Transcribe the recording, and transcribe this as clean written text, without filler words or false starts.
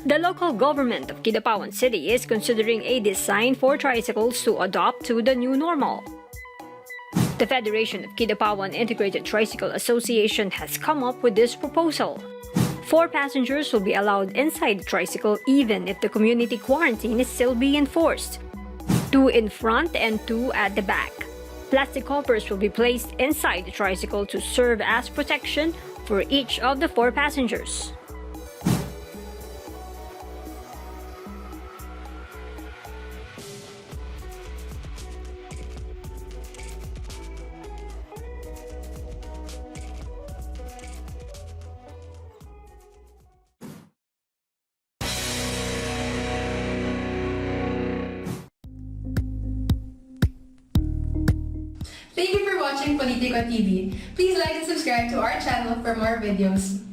The local government of Kidapawan City is considering a design for tricycles to adopt to the new normal. The Federation of Kidapawan Integrated Tricycle Association has come up with this proposal. 4 passengers will be allowed inside the tricycle even if the community quarantine is still being enforced. 2 in front and 2 at the back. Plastic covers will be placed inside the tricycle to serve as protection for each of the 4 passengers. Thank you for watching Politiko TV. Please like and subscribe to our channel for more videos.